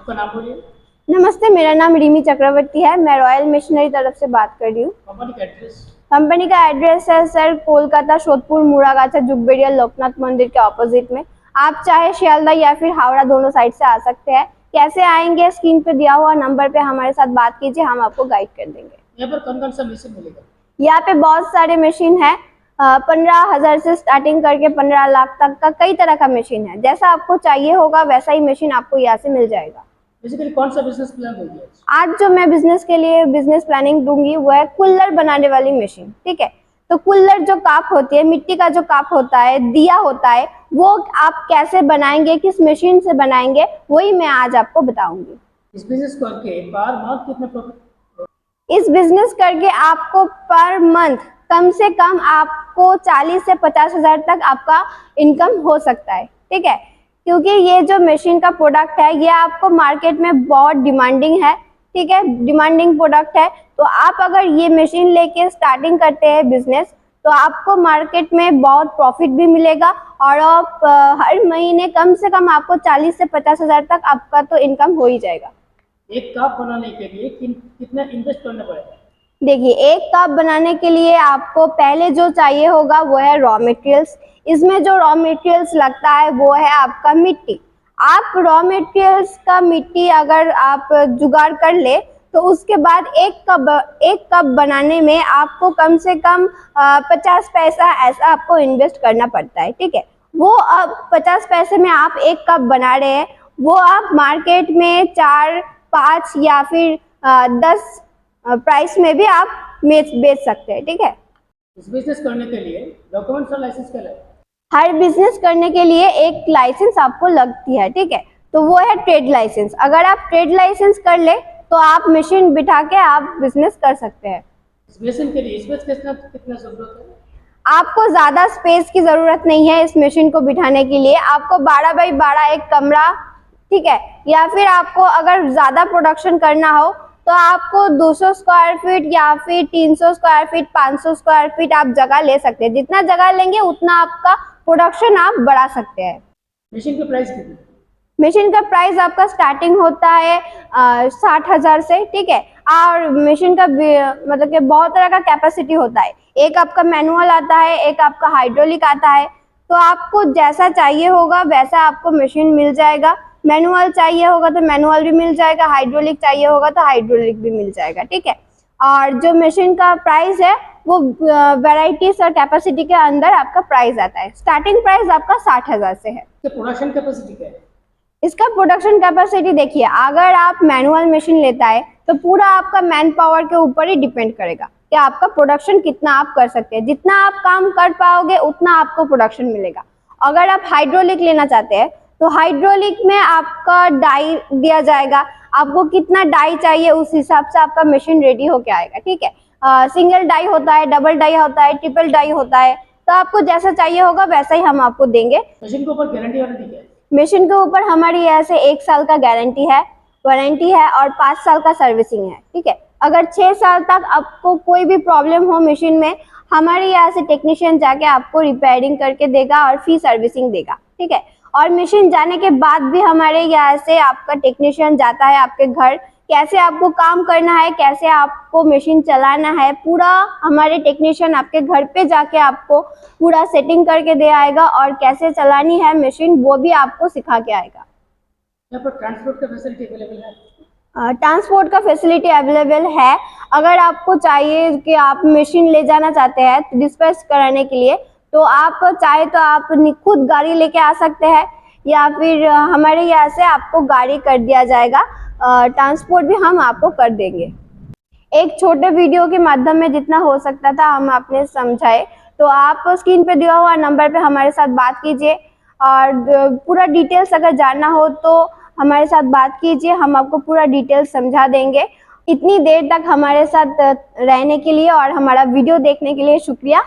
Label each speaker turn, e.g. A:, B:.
A: आपका नाम बोलिए।
B: नमस्ते, मेरा नाम रिमी चक्रवर्ती है। मैं रॉयल मिशनरी तरफ से बात कर रही हूँ।
A: कंपनी का एड्रेस?
B: कंपनी का एड्रेस है सर कोलकाता, सोदपुर, मुड़ागाछा, जुगबेड़िया, लोकनाथ मंदिर के ऑपोजिट में। आप चाहे शियालदा या फिर हावड़ा दोनों साइड से आ सकते हैं। कैसे आएंगे, स्क्रीन पे दिया हुआ नंबर पे हमारे साथ बात कीजिए, हम आपको गाइड कर देंगे।
A: यहाँ पर कौन कौन सा मशीन मिलेगा?
B: यहाँ पे बहुत सारे मशीन है। 15,000 से स्टार्टिंग करके 15 लाख तक का कई तरह का मशीन है। जैसा आपको चाहिए होगा वैसा ही मशीन आपको यहाँ से मिल जाएगा।
A: बेसिकली कौन सा बिजनेस प्लान होगी
B: आज जो मैं बिजनेस के लिए बिजनेस प्लानिंग दूंगी वो है कुल्लर बनाने वाली मशीन। ठीक है, तो कुल्लर जो काप होती है, मिट्टी का जो काप होता है, दिया होता है, वो आप कैसे बनाएंगे, किस मशीन से बनाएंगे, वही मैं आज आपको बताऊंगी।
A: इस बिजनेस करके पर मंथ कितना प्रॉफिट?
B: इस बिजनेस करके आपको पर मंथ कम से कम आपको 40 से 50 हजार तक आपका इनकम हो सकता है। ठीक है, क्योंकि ये जो मशीन का प्रोडक्ट है ये आपको मार्केट में बहुत डिमांडिंग है। ठीक है, डिमांडिंग प्रोडक्ट है। तो आप अगर ये मशीन लेके स्टार्टिंग करते हैं बिजनेस तो आपको मार्केट में बहुत प्रॉफिट भी मिलेगा और आप हर महीने कम से कम आपको 40 से 50 हजार तक आपका तो इनकम हो ही जाएगा।
A: एक कप बनाने के लिए कितना इन्वेस्ट करना पड़ेगा?
B: देखिए, एक कप बनाने के लिए आपको पहले जो चाहिए होगा वो है रॉ मटेरियल्स। इसमें जो रॉ मटेरियल्स लगता है वो है आपका मिट्टी। आप रॉ मटेरियल्स का मिट्टी अगर आप जुगाड़ कर ले तो उसके बाद एक कप बनाने में आपको कम से कम 50 पैसा ऐसा आपको इन्वेस्ट करना पड़ता है। ठीक है, वो अब 50 पैसे में आप एक कप बना रहे हैं, वो आप मार्केट में 4, 5 या फिर 10 प्राइस में भी आप बेच सकते हैं। ठीक है,
A: इस बिजनेस करने के लिए डॉक्यूमेंट्स और लाइसेंस क्या लगेगा?
B: हर बिजनेस करने के लिए एक लाइसेंस आपको लगती है। ठीक है, तो वो है ट्रेड लाइसेंस। अगर आप ट्रेड लाइसेंस कर ले तो आप मशीन बिठा के आप बिजनेस कर सकते हैं।
A: इस मशीन के लिए स्पेस कितना जरूरत है?
B: आपको ज्यादा स्पेस की जरूरत नहीं है इस मशीन को बिठाने के लिए। आपको 12 बाई 12 एक कमरा, ठीक है, या फिर आपको अगर ज्यादा प्रोडक्शन करना हो तो आपको 200 स्क्वायर फीट या फिर 300 स्क्वायर फीट, 500 स्क्वायर फीट आप जगह ले सकते हैं। जितना जगह लेंगे उतना आपका प्रोडक्शन आप बढ़ा सकते हैं।
A: मशीन का प्राइस कितना?
B: मशीन का प्राइस आपका स्टार्टिंग होता है 60,000 से। ठीक है, और मशीन का मतलब कि बहुत तरह का कैपेसिटी होता है। एक आपका मैनुअल आता है, एक आपका हाइड्रोलिक आता है। तो आपको जैसा चाहिए होगा वैसा आपको मशीन मिल जाएगा। मैनुअल चाहिए होगा तो मैनुअल भी मिल जाएगा, हाइड्रोलिक चाहिए होगा तो हाइड्रोलिक भी मिल जाएगा। ठीक है, और जो मशीन का प्राइस है वो वैरायटीज और कैपेसिटी के अंदर आपका प्राइस आता है। स्टार्टिंग प्राइस आपका 60,000 से है।
A: प्रोडक्शन कैपेसिटी क्या है?
B: इसका प्रोडक्शन कैपेसिटी देखिए, अगर आप मैनुअल मशीन लेता है तो पूरा आपका मैन पावर के ऊपर ही डिपेंड करेगा कि आपका प्रोडक्शन कितना आप कर सकते हैं। जितना आप काम कर पाओगे उतना आपको प्रोडक्शन मिलेगा। अगर आप हाइड्रोलिक लेना चाहते हैं तो हाइड्रोलिक में आपका डाई दिया जाएगा, आपको कितना डाई चाहिए उस हिसाब से आपका मशीन रेडी होके आएगा। ठीक है, सिंगल डाई होता है, डबल डाई होता है, ट्रिपल डाई होता है, तो आपको जैसा चाहिए होगा वैसा ही हम आपको देंगे।
A: मशीन के ऊपर गारंटी वारंटी क्या है?
B: मशीन के ऊपर हमारी यहाँ से 1 साल का वारंटी है और 5 साल का सर्विसिंग है। ठीक है, अगर 6 साल तक आपको कोई भी प्रॉब्लम हो मशीन में, हमारे यहाँ से टेक्नीशियन जाके आपको रिपेयरिंग करके देगा और फ्री सर्विसिंग देगा। ठीक है, और मशीन जाने के बाद भी हमारे यहाँ से आपका टेक्नीशियन जाता है आपके घर, कैसे आपको काम करना है, कैसे आपको मशीन चलाना है, पूरा हमारे टेक्नीशियन आपके घर पे जाके आपको पूरा सेटिंग करके दे आएगा और कैसे चलानी है मशीन वो भी आपको सिखा के आएगा।
A: यहाँ पर ट्रांसपोर्ट का फैसिलिटी अवेलेबल है?
B: ट्रांसपोर्ट का फैसिलिटी अवेलेबल है। अगर आपको चाहिए कि आप मशीन ले जाना चाहते हैं डिस्पैच कराने के लिए तो आप चाहे तो आप खुद गाड़ी लेके आ सकते हैं या फिर हमारे यहाँ से आपको गाड़ी कर दिया जाएगा। ट्रांसपोर्ट भी हम आपको कर देंगे। एक छोटे वीडियो के माध्यम में जितना हो सकता था हम आपने समझाए। तो आप स्क्रीन पे दिया हुआ नंबर पे हमारे साथ बात कीजिए और पूरा डिटेल्स अगर जानना हो तो हमारे साथ बात कीजिए, हम आपको पूरा डिटेल्स समझा देंगे। इतनी देर तक हमारे साथ रहने के लिए और हमारा वीडियो देखने के लिए शुक्रिया।